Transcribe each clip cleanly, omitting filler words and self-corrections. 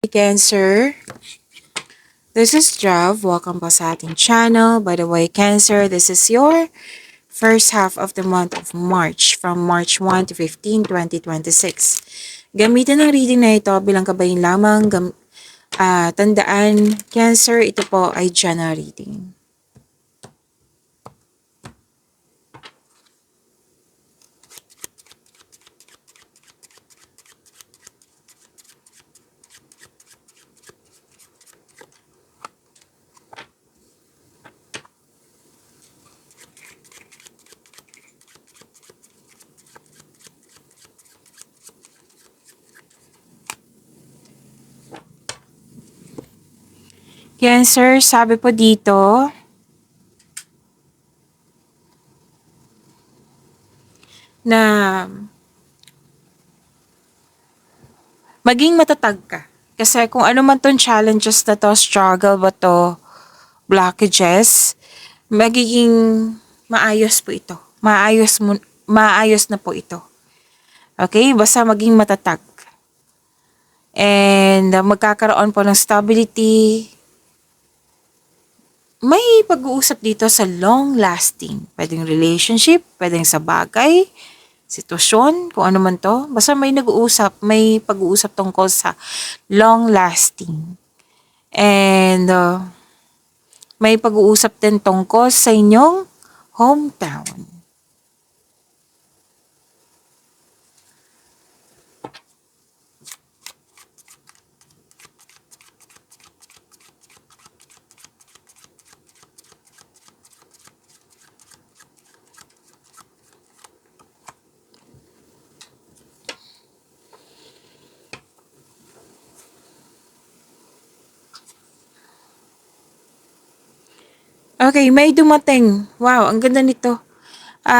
Cancer, this is Jav. Welcome po sa ating channel. By the way, Cancer, this is your first half of the month of March from March 1 to 15, 2026. Gamitin ang reading na ito bilang kabayin lamang. Tandaan, Cancer, ito po ay general reading. Cancer, sabi po dito, na maging matatag ka. Kasi kung ano man tong challenges na to, struggle ba to, blockages, magiging maayos po ito. Maayos na po ito. Okay? Basta maging matatag. And magkakaroon po ng stability. May pag-uusap dito sa long lasting. Pwedeng relationship, pwedeng sa bagay, sitwasyon, kung ano man to. Basta may may pag-uusap tungkol sa long lasting. And may pag-uusap din tungkol sa inyong hometown. Okay, may dumating. Wow, ang ganda nito.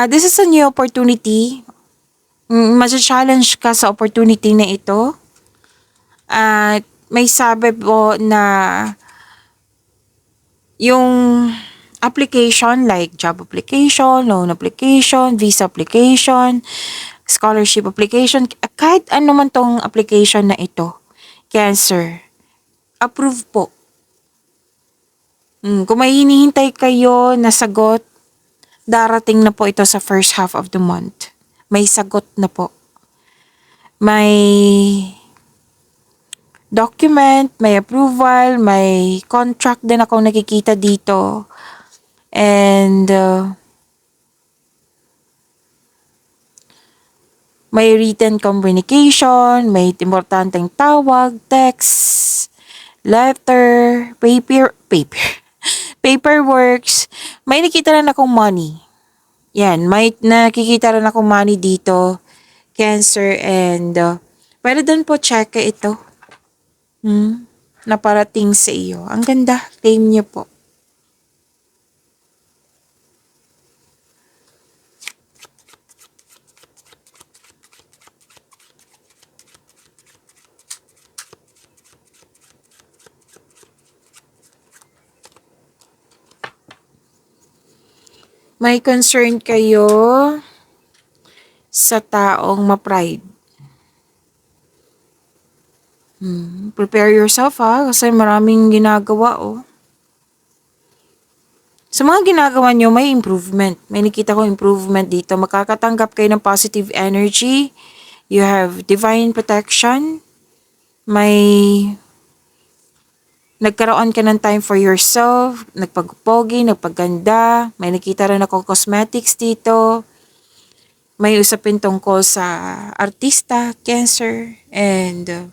This is a new opportunity. Mas-challenge ka sa opportunity na ito. At may sabi po na yung application like job application, loan application, visa application, scholarship application, kahit ano man tong application na ito, Cancer, approve po. Kung may hinihintay kayo na sagot, darating na po ito sa first half of the month. May sagot na po. May document, may approval, may contract din ako nakikita dito. And may written communication, may importanteng tawag, text, letter, paperworks. May nakita rin akong money. Yan, may nakikita rin akong money dito, Cancer, and pwede din po check ito. Na parating sa iyo. Ang ganda, claim niyo po. May concern kayo sa taong ma-pride. Prepare yourself kasi maraming ginagawa Sa mga ginagawa nyo, may improvement. May nakita ko improvement dito. Makakatanggap kayo ng positive energy. You have divine protection. May nagkaroon ka ng time for yourself. Nagpagpogi, nagpaganda. May nakita rin ako cosmetics dito. May usapin tungkol sa artista, Cancer, and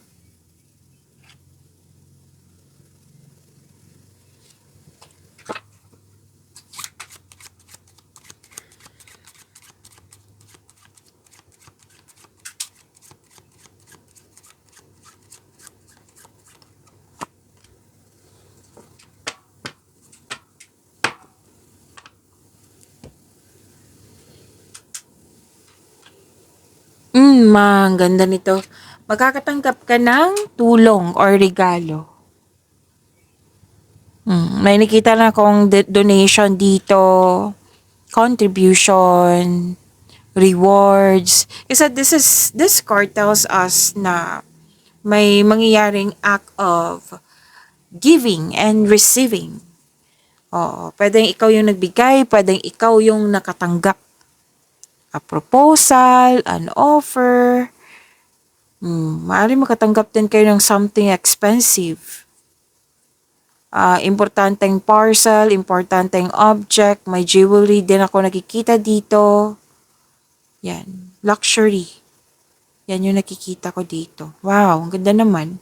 ang ganda nito. Magkakatanggap ka ng tulong or regalo. May nakita na akong donation dito, contribution, rewards. Kasi this card tells us na May mangyayaring act of giving and receiving. Oo, pwedeng ikaw yung nagbigay, pwedeng ikaw yung nakatanggap. A proposal, an offer. Maaaring makatanggap din kayo ng something expensive. Importanteng parcel, importanteng object, may jewelry din ako nakikita dito. Yan, luxury. Yan yung nakikita ko dito. Wow, ang ganda naman.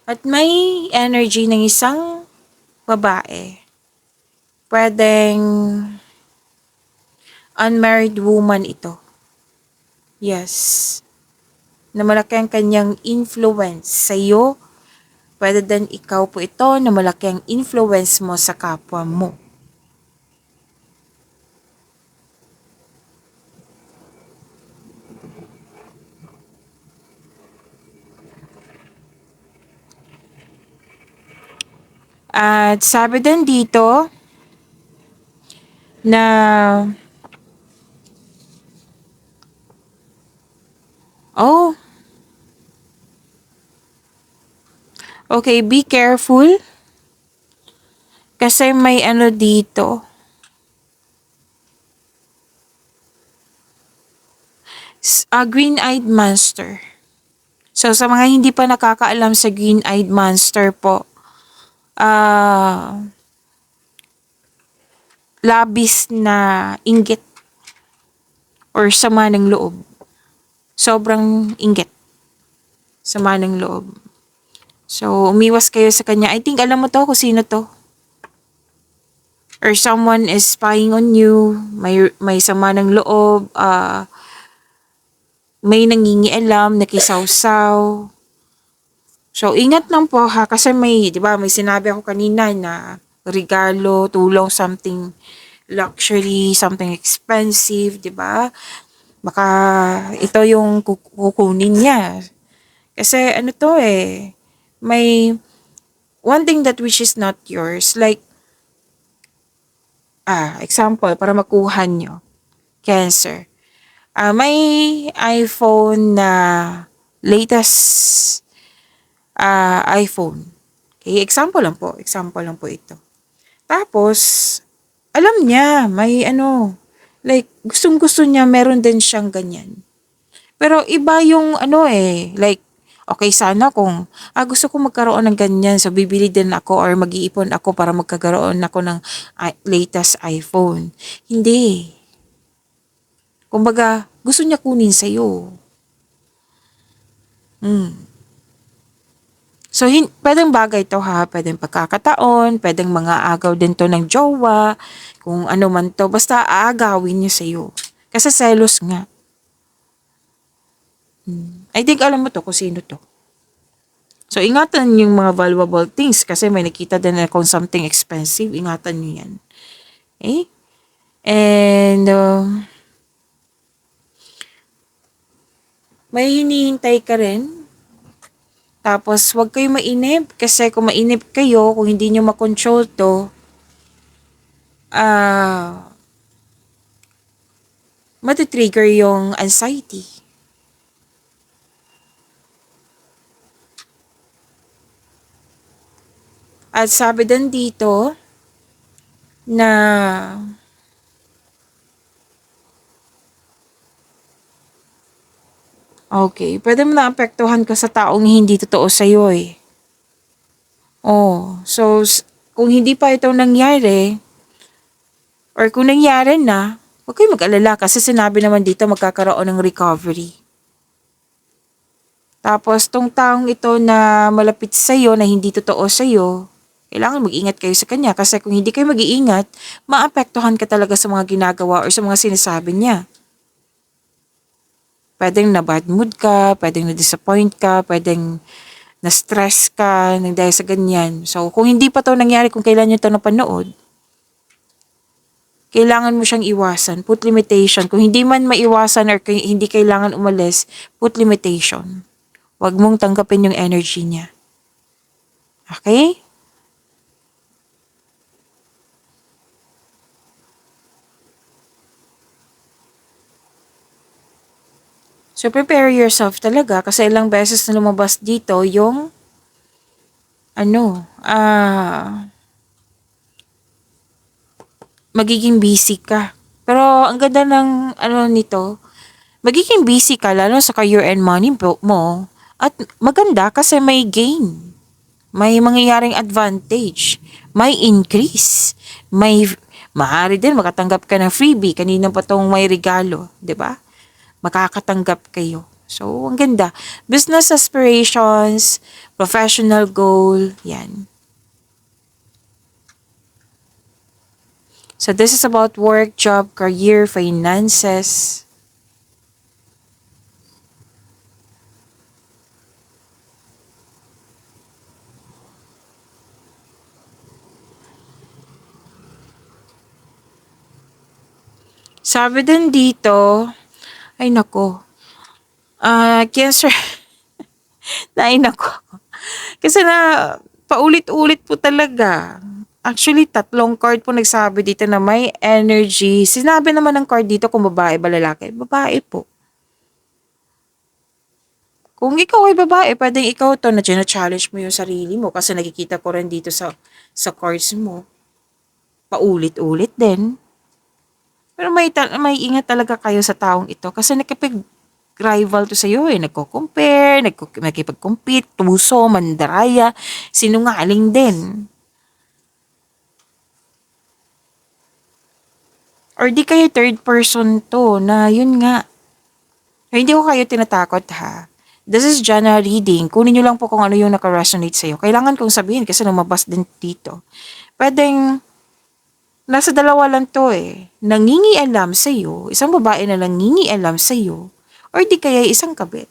At may energy ng isang babae. Pwedeng unmarried woman ito. Yes. Na malaki ang kanyang influence sa iyo. Pwede din ikaw po ito na malaki ang influence mo sa kapwa mo. At sabi din dito na okay, be careful. Kasi may ano dito. Green-eyed monster. So, sa mga hindi pa nakakaalam sa green-eyed monster po, labis na inggit or sama ng loob. Sobrang inggit. Sama ng loob. So, umiwas kayo sa kanya. I think alam mo to kung sino to. Or someone is spying on you. May sama ng loob. May nangingialam, nakisawsaw. So, ingat lang po ha. Kasi may, di ba, may sinabi ako kanina na regalo, tulong, something luxury, something expensive, di ba? Baka ito yung kukunin niya. Kasi ano to may one thing that which is not yours. Like, example, para makuha nyo. Cancer. May iPhone na latest iPhone. Okay, example lang po. Example lang po ito. Tapos, alam niya, may like, gustong-gusto niya, meron din siyang ganyan. Pero iba yung like, okay sana kung gusto ko magkaroon ng ganyan, so bibili din ako or mag-iipon ako para magkakaroon ako ng latest iPhone. Hindi. Kumbaga, gusto niya kunin sa'yo. So, pwedeng bagay to ha, pwedeng pagkakataon, pwedeng mga agaw din to ng jowa, kung ano man to, basta aagawin niya sa'yo. Kasi selos nga. I think alam mo to kung sino to. So, ingatan yung mga valuable things kasi may nakita din na kung something expensive, ingatan nyo yan. Okay? And, may hinihintay ka rin. Tapos, huwag kayo mainip kasi kung mainip kayo, kung hindi nyo makontrol to, matitrigger yung anxiety. At sabi din dito na okay, pwede mo naapektuhan ka sa taong hindi totoo sa'yo eh. So kung hindi pa ito nangyari, or kung nangyari na, huwag kayo mag-alala kasi sinabi naman dito magkakaroon ng recovery. Tapos tong taong ito na malapit sa'yo, na hindi totoo sa'yo, kailangan mag-ingat kayo sa kanya kasi kung hindi kayo mag-iingat, maapektuhan ka talaga sa mga ginagawa or sa mga sinasabi niya. Pwedeng na bad mood ka, pwedeng na disappoint ka, pwedeng na stress ka nang dahil sa ganyan. So, kung hindi pa to nangyari, kung kailan nyo to napanood, kailangan mo siyang iwasan. Put limitation. Kung hindi man maiwasan or hindi kailangan umalis, put limitation. Huwag mong tanggapin yung energy niya. Okay? So, prepare yourself talaga kasi ilang beses na lumabas dito yung magiging busy ka. Pero, ang ganda ng nito, magiging busy ka lalo sa career and money mo. At maganda kasi may gain. May mangyayaring advantage. May increase. May maaari din makatanggap ka ng freebie. Kanina pa tong may regalo, 'di ba? Makakatanggap kayo. So, ang ganda. Business aspirations, professional goal, yan. So, this is about work, job, career, finances. Sabi din dito, ay nako, cancer, ay nako. Kasi na, paulit-ulit po talaga. Actually, tatlong card po nagsabi dito na may energy. Sinabi naman ng card dito kung babae ba lalaki. Babae po. Kung ikaw ay babae, pwedeng ikaw to na challenge mo yung sarili mo kasi nakikita ko rin dito sa cards mo. Paulit-ulit din. Pero may ingat talaga kayo sa taong ito kasi rival to sa'yo eh. Nagko-compare, nakipag-compete, tuso, mandaraya, sinungaling din. Or di kayo third person to na yun nga. Hindi ko kayo tinatakot ha. This is general reading. Kunin nyo lang po kung ano yung naka-resonate sa'yo. Kailangan kong sabihin kasi lumabas din dito. Pwedeng, nasa dalawa lang to eh. Nangingialam sa'yo, isang babae na nangingialam sa'yo, or di kaya isang kabit.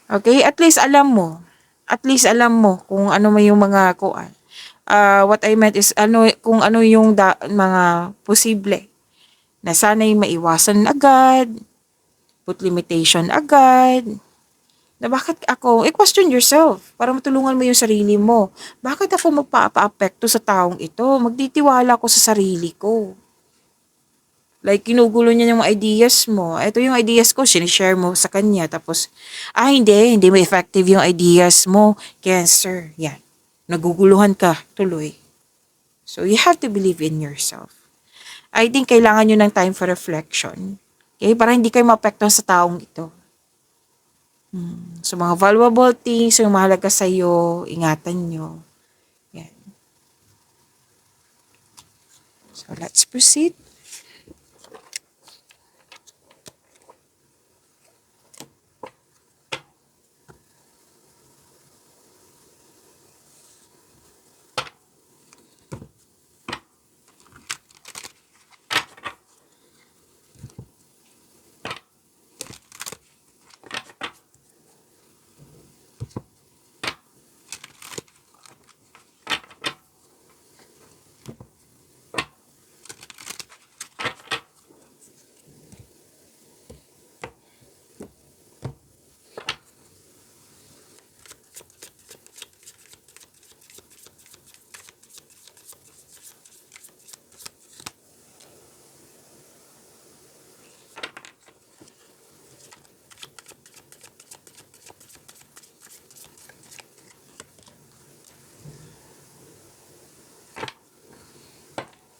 Okay? At least alam mo. At least alam mo kung ano may yung mga kuan. What I meant is kung ano yung mga posible na sana'y maiwasan agad, put limitation agad, na bakit ako, question yourself para matulungan mo yung sarili mo. Bakit ako magpa-apekto sa taong ito? Magtitiwala ko sa sarili ko. Like, ginugulo niya yung ideas mo. Ito yung ideas ko, sinishare mo sa kanya. Tapos, hindi mo effective yung ideas mo. Cancer, yan. Naguguluhan ka, tuloy. So, you have to believe in yourself. I think kailangan nyo ng time for reflection. Okay? Para hindi kayo maapektuhan sa taong ito. So, mga valuable things, yung mahalaga sa'yo, ingatan nyo. Yan. So, let's proceed.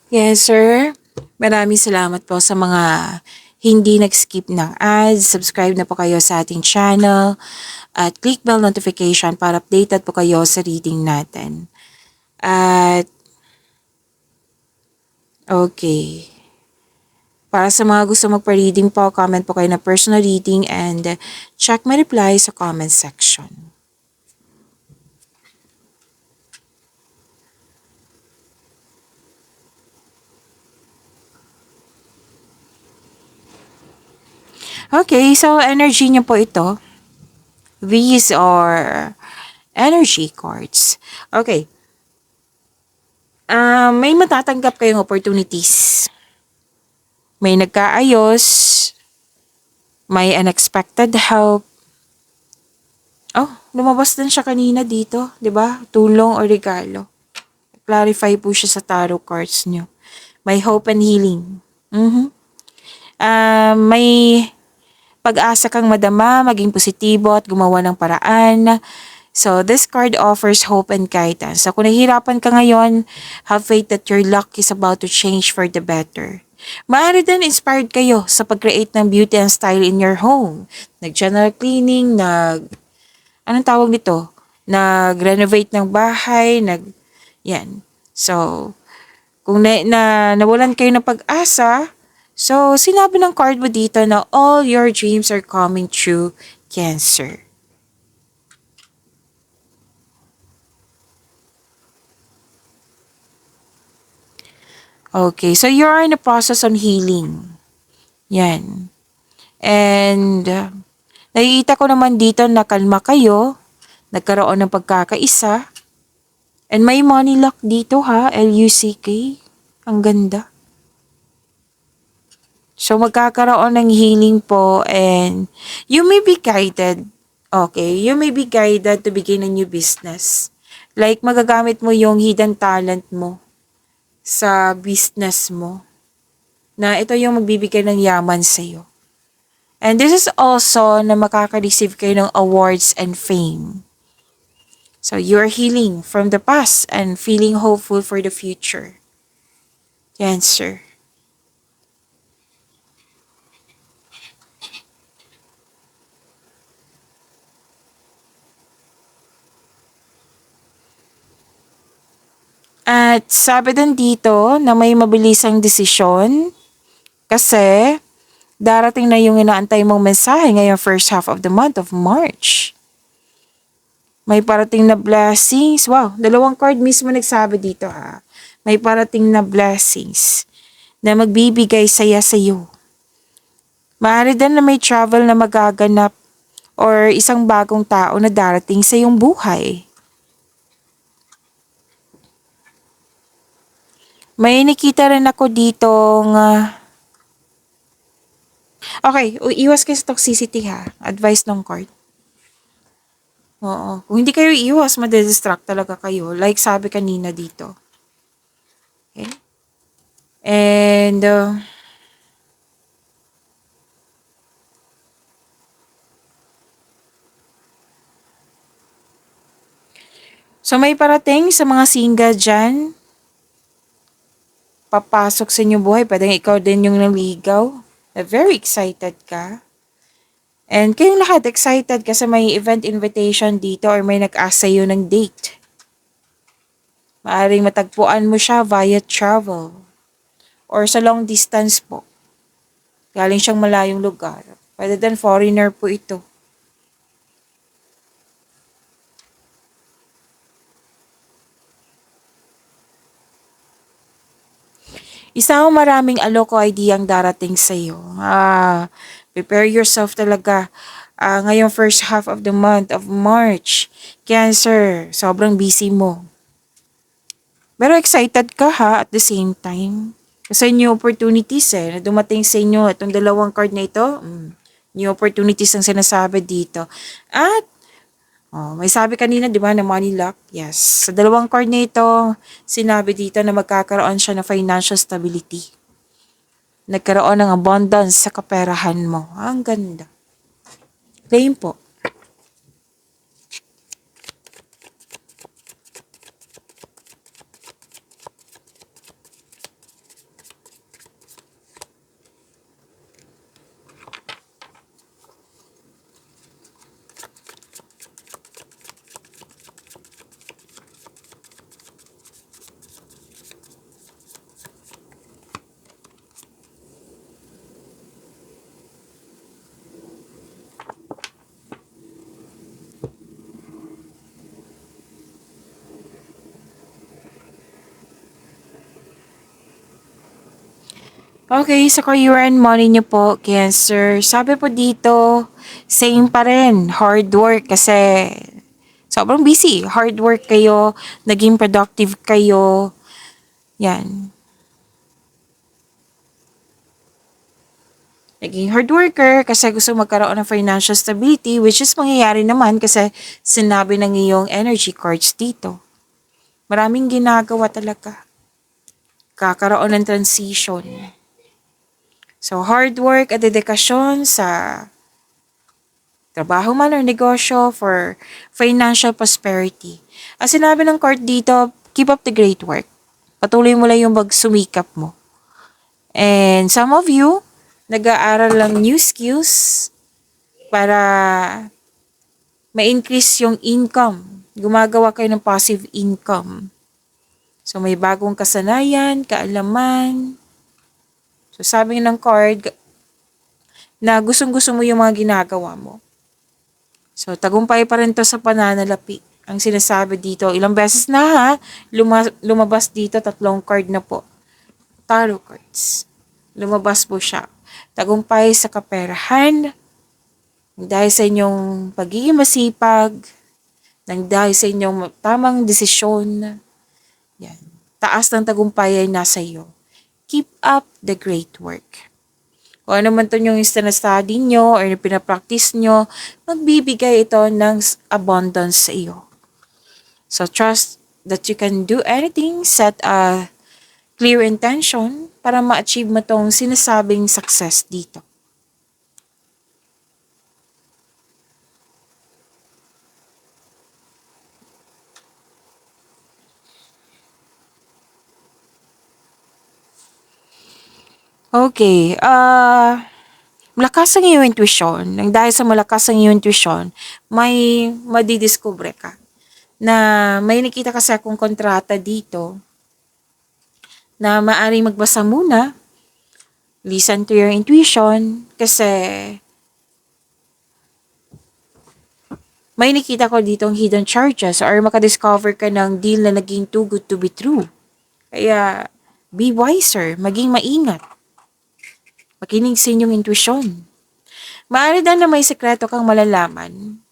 Yes, sir. Maraming salamat po sa mga hindi nag-skip ng ads. Subscribe na po kayo sa ating channel at click bell notification para updated po kayo sa reading natin. At okay. Para sa mga gusto magpa-reading po, comment po kayo na personal reading and check my reply sa comment section. Okay, so energy niyo po ito. These are energy cards. Okay. May matatanggap kayong opportunities. May nagkaayos. May unexpected help. Oh, lumabas din siya kanina dito, 'di ba? Tulong o regalo. Clarify po siya sa tarot cards niyo. May hope and healing. Mhm. May pag-asa kang madama, maging positibo at gumawa ng paraan. So, this card offers hope and guidance. So, kung nahihirapan ka ngayon, have faith that your luck is about to change for the better. Maaari din inspired kayo sa pag-create ng beauty and style in your home. Nag-general cleaning, anong tawag nito? Nag-renovate ng bahay, yan. So, kung nawalan kayo ng pag-asa, so, sinabi ng card mo dito na all your dreams are coming true, Cancer. Okay, so you're in the process on healing. Yan. And, nakikita ko naman dito na kalma kayo, nagkaroon ng pagkakaisa, and may money luck dito ha, Luck. Ang ganda. So, magkakaroon ng healing po and you may be guided. Okay, you may be guided to begin a new business. Like, magagamit mo yung hidden talent mo sa business mo na ito yung magbibigay ng yaman sa'yo. And this is also na makaka-receive kayo ng awards and fame. So, you're healing from the past and feeling hopeful for the future. Cancer. At sabi din dito na may mabilisang desisyon kasi darating na yung inaantay mong mensahe ngayong first half of the month of March. May parating na blessings. Wow, dalawang card mismo nagsabi dito ha. May parating na blessings na magbibigay saya sa iyo. Maaari din na may travel na magaganap or isang bagong tao na darating sa iyong buhay. May nakita rin ako ditong okay, iwas kayo sa toxicity ha. Advice ng card. Oo. Kung hindi kayo iwas, madidistract talaga kayo. Like sabi kanina dito. Okay? And, so may parating sa mga single dyan. Papasok sa inyong buhay. Pwedeng ikaw din yung naligaw. Very excited ka. And kayong lahat excited kasi may event invitation dito or may nag-ask sa'yo ng date. Maaring matagpuan mo siya via travel or sa long distance po. Galing siyang malayong lugar. Pwede din foreigner po ito. Isang maraming aloko idea ang darating sa iyo. Prepare yourself talaga. Ngayong first half of the month of March. Cancer, sobrang busy mo. Pero excited ka ha at the same time. Kasi new opportunities na dumating sa inyo. Itong dalawang card na ito, new opportunities ang sinasabi dito. At may sabi kanina, di ba, na money luck? Yes. Sa dalawang card na ito, sinabi dito na magkakaroon siya ng financial stability. Nagkaroon ng abundance sa kaperahan mo. Ang ganda. Claim po. Okay, sa career and money niyo po, Cancer. Sabi po dito, same pa rin. Hard work kasi sobrang busy. Hard work kayo, naging productive kayo. Yan. Naging hard worker kasi gusto magkaroon ng financial stability, which is mangyayari naman kasi sinabi ng iyong energy cards dito. Maraming ginagawa talaga. Kakaroon ng transition. So, hard work at dedikasyon sa trabaho man or negosyo for financial prosperity. Ang sinabi ng card dito, keep up the great work. Patuloy mo lang yung magsumikap mo. And some of you, nag-aaral lang new skills para ma-increase yung income. Gumagawa kayo ng passive income. So, may bagong kasanayan, kaalaman. So, sabi ng card na gustong-gusto mo yung mga ginagawa mo. So, tagumpay pa rin to sa pananalapi. Ang sinasabi dito, ilang beses na ha, lumabas dito, 3 card na po. Tarot cards. Lumabas po siya. Tagumpay sa kaperahan, dahil sa inyong pagiging masipag, nang dahil sa inyong tamang desisyon. Yan. Taas ng tagumpay ay nasa iyo. Keep up the great work. Kung ano man to yung study nyo or yung pinapractice nyo, magbibigay ito ng abundance sa iyo. So trust that you can do anything, set a clear intention para ma-achieve mo tong sinasabing success dito. Okay, malakas ang iyong intuition. Nang dahil sa malakas ang iyong intuition, may madidiscover ka. Na may nakita kasi akong kontrata dito na maaring magbasa muna, listen to your intuition, kasi may nakita ko ditong hidden charges or makadiscover ka ng deal na naging too good to be true. Kaya, be wiser, maging maingat. Makinig sa inyong intuition. Maaari din na may sekreto kang malalaman.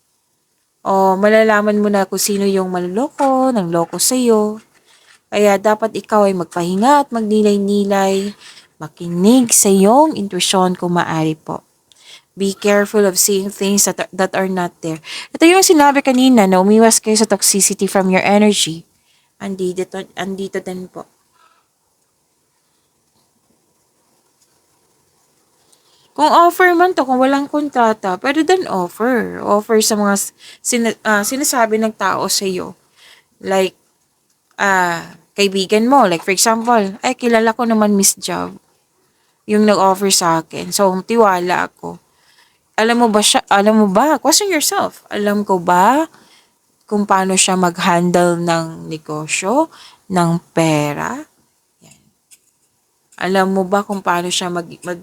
O malalaman mo na kung sino yung manloloko, nang loko sa'yo. Kaya dapat ikaw ay magpahinga at magnilay-nilay. Makinig sa iyong intuition kung maaari po. Be careful of seeing things that are not there. Ito yung sinabi kanina na umiwas kayo sa toxicity from your energy. Andito din po. Kung offer man to, kung walang kontrata, pwede din offer. Offer sa mga sinasabi ng tao sa iyo. Like, kaibigan mo. Like, for example, ay, kilala ko naman Miss Job. Yung nag-offer sa akin. So, tiwala ako. Alam mo ba? Question yourself. Alam ko ba kung paano siya mag-handle ng negosyo, ng pera? Alam mo ba kung paano siya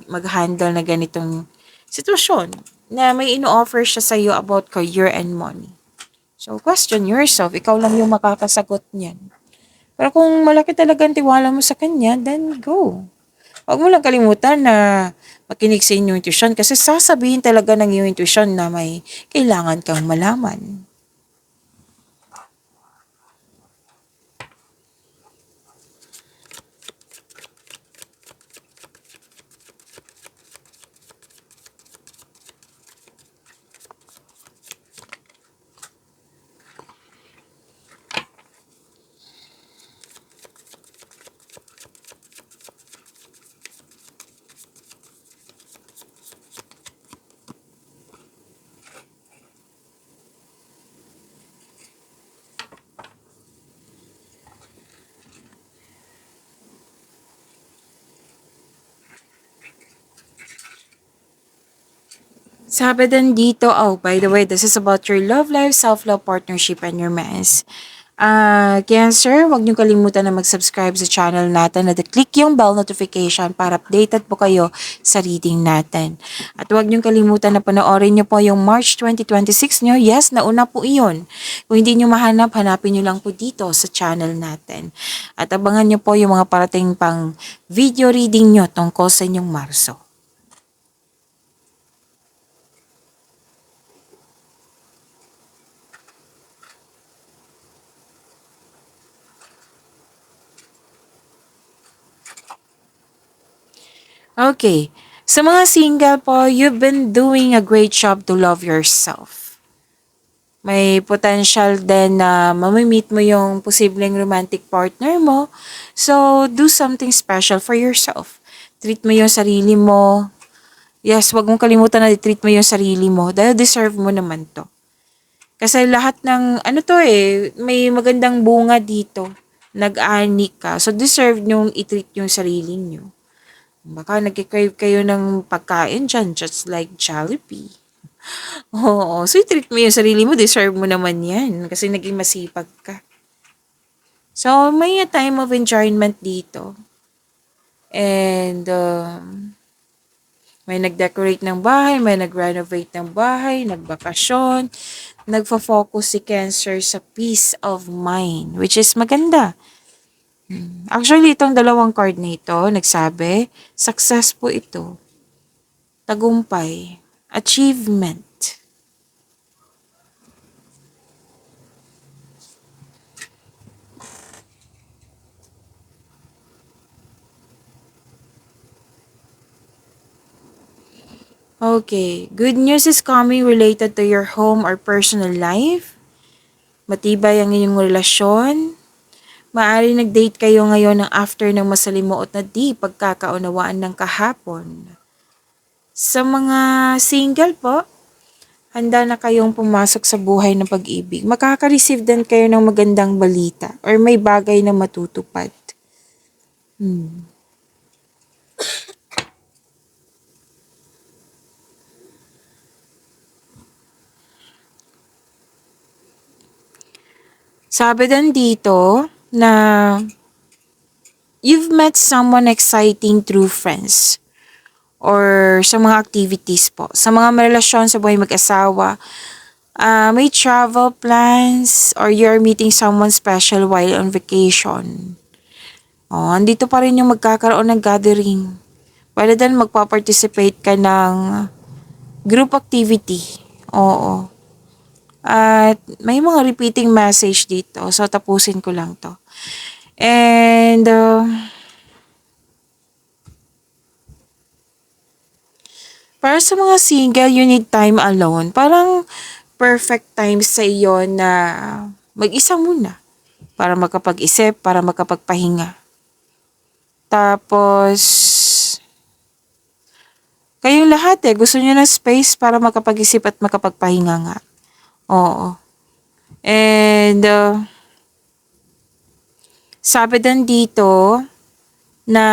mag-handle na ganitong sitwasyon na may ino-offer siya sa iyo about career and money? So, question yourself. Ikaw lang yung makakasagot niyan. Pero kung malaki talagang tiwala mo sa kanya, then go. Huwag mo lang kalimutan na makinig sa inyong intuition kasi sasabihin talaga ng iyong intuition na may kailangan kang malaman. Sabi din dito, oh, by the way, this is about your love life, self-love, partnership, and your romance. Cancer, huwag niyo kalimutan na mag-subscribe sa channel natin at click yung bell notification para updated po kayo sa reading natin. At huwag niyo kalimutan na panoorin niyo po yung March 2026 niyo. Yes, nauna po iyon. Kung hindi niyo mahanap, hanapin niyo lang po dito sa channel natin. At abangan niyo po yung mga parating pang video reading niyo tungkol sa inyong Marso. Okay. Sa mga single po, you've been doing a great job to love yourself. May potential din na mamimit mo yung posibleng romantic partner mo. So, do something special for yourself. Treat mo yung sarili mo. Yes, wag mong kalimutan na i-treat mo yung sarili mo dahil deserve mo naman to. Kasi lahat ng, ano to may magandang bunga dito. Nag-ani ka. So, deserve nyong i-treat yung sarili nyo. Baka nag-crave kayo ng pagkain dyan, just like Jollibee. Oo, so i-treat mo yung sarili mo, deserve mo naman yan. Kasi naging masipag ka. So, may a time of enjoyment dito. And, may nag-decorate ng bahay, may nag-renovate ng bahay, nagbakasyon, nagfo-focus si Cancer sa peace of mind, which is maganda. Actually, itong dalawang card na ito, nagsabi, success po ito. Tagumpay. Achievement. Okay, good news is coming related to your home or personal life. Matibay ang inyong relasyon. Maaari nag-date kayo ngayon ng after ng masalimuot na di pagkakaunawaan ng kahapon. Sa mga single po, handa na kayong pumasok sa buhay ng pag-ibig. Makaka-receive din kayo ng magandang balita or may bagay na matutupad. Sabi din dito na you've met someone exciting through friends or sa mga activities po. Sa mga relasyon sa buhay mag-asawa, may travel plans or you're meeting someone special while on vacation. Andito pa rin yung magkakaroon ng gathering. Pwede din magpa-participate ka ng group activity. Oo. At may mga repeating message dito. So, tapusin ko lang to. And, para sa mga single, you need time alone. Parang perfect time sa iyo na mag-isa muna. Para makapag-isip, para makapagpahinga. Tapos, kayong lahat gusto niyo ng space para makapag-isip at makapagpahinga nga. Oo. And, sabi din dito na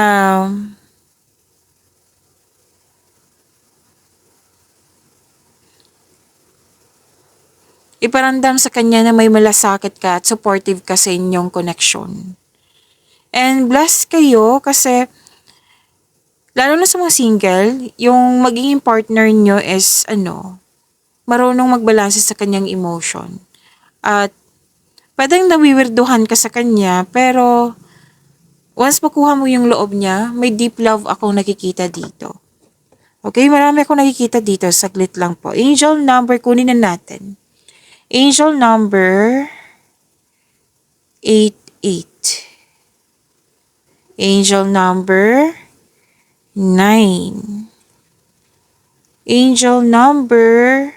iparamdam sa kanya na may malasakit ka at supportive ka sa inyong connection. And blessed kayo kasi lalo na sa mga single, yung magiging partner nyo is marunong magbalanse sa kanyang emotion. At pwedeng nawiwirduhan ka sa kanya, pero once makuha mo yung loob niya, may deep love akong nakikita dito. Okay, marami akong nakikita dito. Saglit lang po. Angel number, kunin na natin. Angel number 88. Angel number 9. Angel number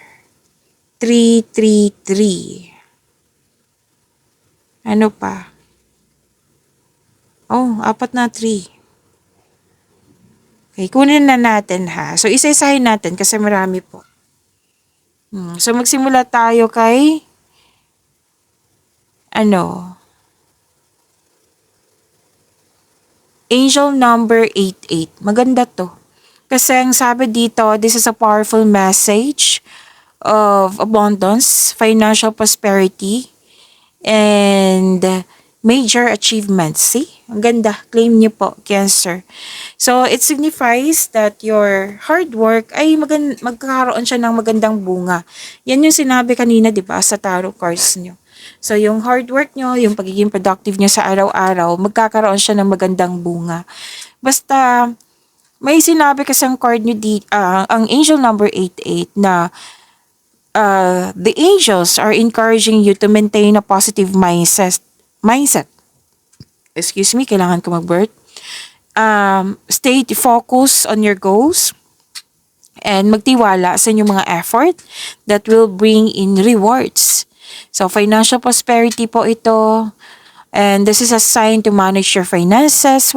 333. Ano pa? Apat na 3. Okay, kunin na natin ha. So, isa-isahin natin kasi marami po. So, magsimula tayo kay Angel number 88. Maganda to. Kasi ang sabi dito, this is a powerful message of abundance, financial prosperity, and major achievements. See? Ang ganda. Claim niyo po, Cancer. So, it signifies that your hard work ay magkakaroon siya ng magandang bunga. Yan yung sinabi kanina, di ba, sa tarot cards niyo. So, yung hard work nyo, yung pagiging productive nyo sa araw-araw, magkakaroon siya ng magandang bunga. Basta, may sinabi kasi ang card nyo ang angel number 88 na the angels are encouraging you to maintain a positive mindset. Excuse me, kailangan ko mag-birth. Stay focused on your goals. and magtiwala sa inyong mga effort that will bring in rewards. So, financial prosperity po ito. And this is a sign to manage your finances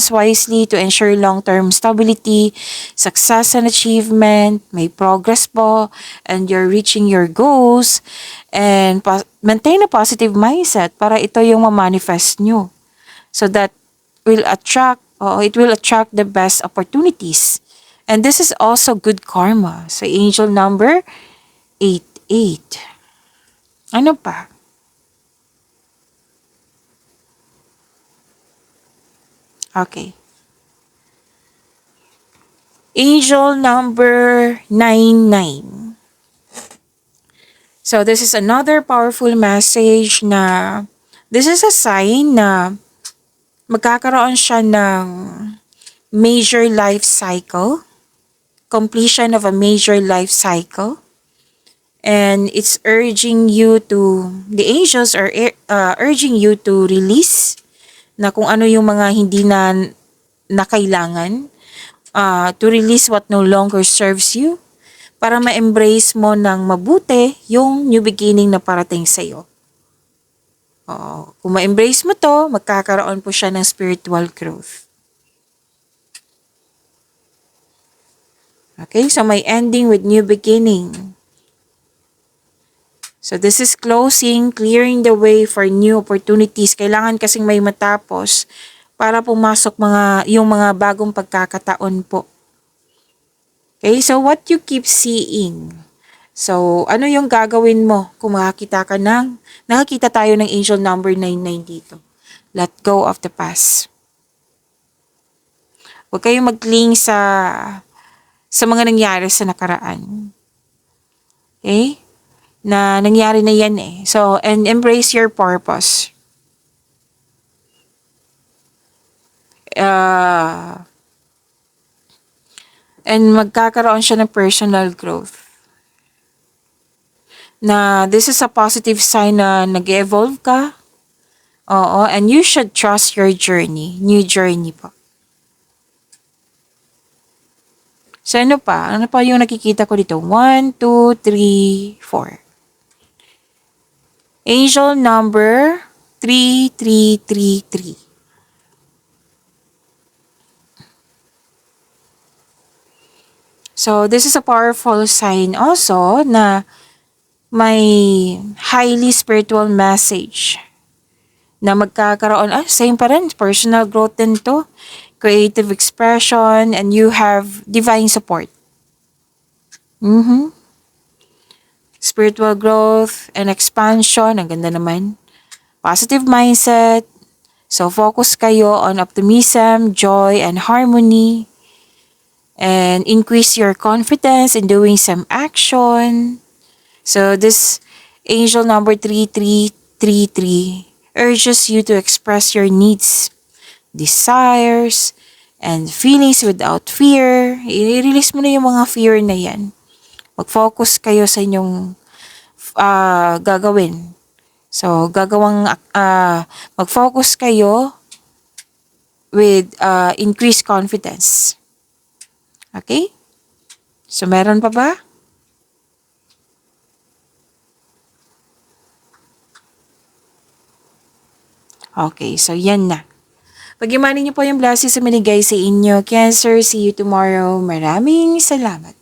wisely to ensure long-term stability, success and achievement, may progress po, and you're reaching your goals, and maintain a positive mindset para ito yung ma-manifest nyo. So that it will attract the best opportunities. And this is also good karma. So angel number 88. Ano pa? Okay. Angel number 99. So this is another powerful message na this is a sign na magkakaroon siya ng major life cycle, completion of a major life cycle. And it's urging you to, the angels are urging you to release na kung ano yung mga hindi na kailangan, to release what no longer serves you, para ma-embrace mo ng mabuti yung new beginning na parating sa'yo. Kung ma-embrace mo to, magkakaroon po siya ng spiritual growth. Okay, so may ending with new beginning. So this is closing, clearing the way for new opportunities. Kailangan kasing may matapos para pumasok yung mga bagong pagkakataon po. Okay, so what you keep seeing. So ano yung gagawin mo kung nakakita tayo ng angel number 99 dito. Let go of the past. Huwag kayong mag-cling sa mga nangyari sa nakaraan. Okay? Na nangyari na yan eh. So, and embrace your purpose. And magkakaroon siya ng personal growth. Na this is a positive sign na nag-evolve ka. Oo, and you should trust your journey. New journey po. So, ano pa? Ano pa yung nakikita ko dito? 1, 2, 3, 4. Angel number 3333. So, this is a powerful sign also na may highly spiritual message na magkakaroon, same pa rin, personal growth din to, creative expression, and you have divine support. Spiritual growth and expansion, ang ganda naman. Positive mindset. So, focus kayo on optimism, joy, and harmony. And increase your confidence in doing some action. So, this angel number 3333 urges you to express your needs, desires, and feelings without fear. I-release mo na yung mga fear na yan. Mag-focus kayo sa inyong gagawin. So, mag-focus kayo with increased confidence. Okay? So, meron pa ba? Okay, so yan na. Pag-imanin niyo po yung blessings sa minigay sa inyo. Cancer, see you tomorrow. Maraming salamat.